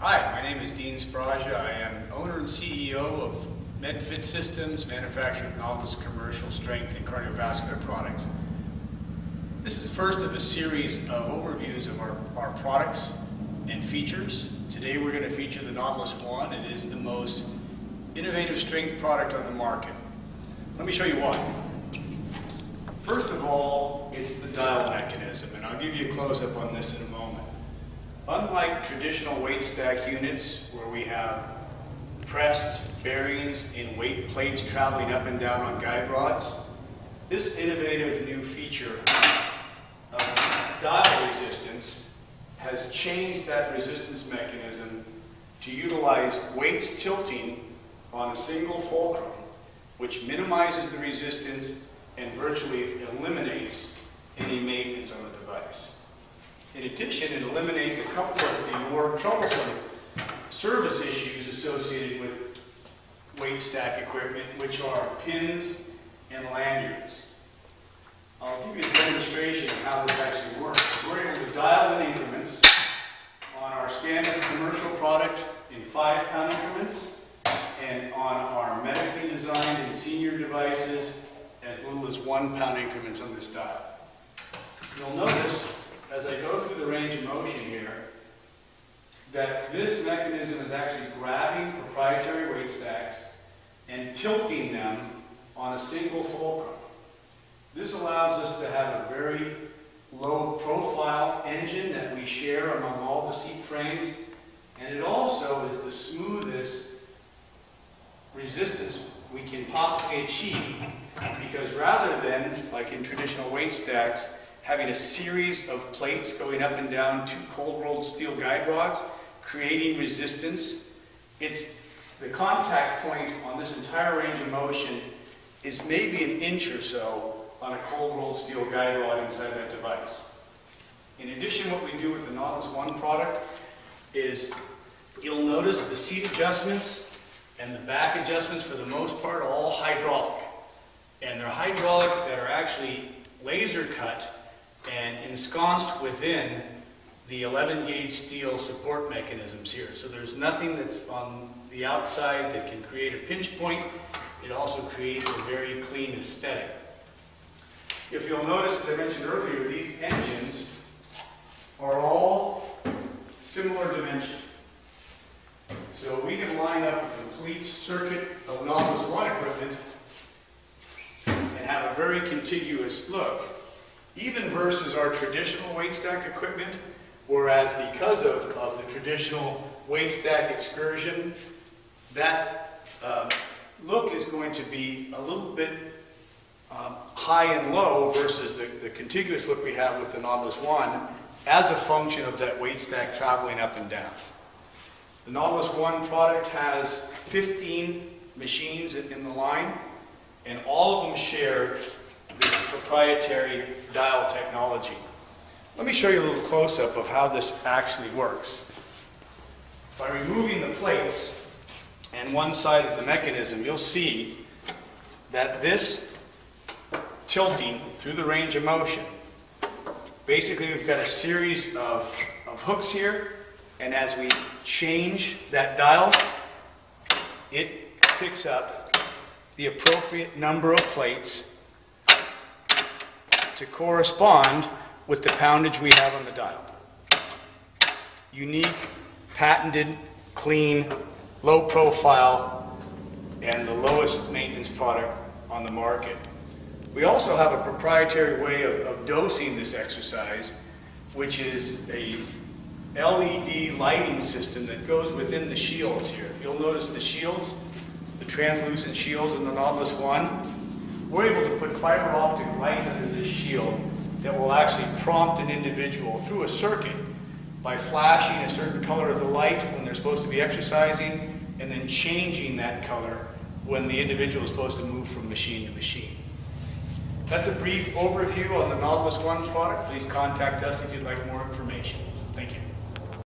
Hi, my name is Dean Spraja. I am owner and CEO of MedFit Systems, manufacturer of Nautilus commercial strength and cardiovascular products. This is the first of a series of overviews of our products and features. Today we're going to feature the Nautilus One. It is the most innovative strength product on the market. Let me show you why. First of all, it's the dial mechanism, and I'll give you a close-up on this in a moment. Unlike traditional weight stack units where we have pressed bearings in weight plates traveling up and down on guide rods, this innovative new feature of dial resistance has changed that resistance mechanism to utilize weights tilting on a single fulcrum, which minimizes the resistance and virtually eliminates any maintenance on the device. In addition, it eliminates a couple of the more troublesome service issues associated with weight stack equipment, which are pins and lanyards. I'll give you a demonstration of how this actually works. We're able to dial in increments on our standard commercial product in 5-pound increments, and on our medically designed and senior devices as little as 1-pound increments on this dial. You'll notice as I go through the range of motion here that this mechanism is actually grabbing proprietary weight stacks and tilting them on a single fulcrum. This allows us to have a very low profile engine that we share among all the seat frames, and it also is the smoothest resistance we can possibly achieve, because rather than, like in traditional weight stacks, having a series of plates going up and down 2 cold-rolled steel guide rods, creating resistance, it's the contact point on this entire range of motion is maybe an inch or so on a cold-rolled steel guide rod inside that device. In addition, what we do with the Nautilus One product is you'll notice the seat adjustments and the back adjustments, for the most part, are all hydraulic. And they're hydraulic that are actually laser cut and ensconced within the 11-gauge steel support mechanisms here. So there's nothing that's on the outside that can create a pinch point. It also creates a very clean aesthetic. If you'll notice, as I mentioned earlier, these engines are all similar dimension. So we can line up a complete circuit of Nautilus One equipment and have a very contiguous look, even versus our traditional weight stack equipment, whereas because of the traditional weight stack excursion, that look is going to be a little bit high and low versus the contiguous look we have with the Nautilus One as a function of that weight stack traveling up and down. The Nautilus One product has 15 machines in the line, and all of them share this proprietary dial technology. Let me show you a little close-up of how this actually works. By removing the plates and one side of the mechanism, you'll see that this tilting through the range of motion, basically we've got a series of hooks here, and as we change that dial, it picks up the appropriate number of plates to correspond with the poundage we have on the dial. Unique, patented, clean, low profile, and the lowest maintenance product on the market. We also have a proprietary way of dosing this exercise, which is a LED lighting system that goes within the shields here. If you'll notice the shields, the translucent shields in the Nautilus One, we're able to put fiber optic lights under this shield that will actually prompt an individual through a circuit by flashing a certain color of the light when they're supposed to be exercising, and then changing that color when the individual is supposed to move from machine to machine. That's a brief overview on the Nautilus One product. Please contact us if you'd like more information.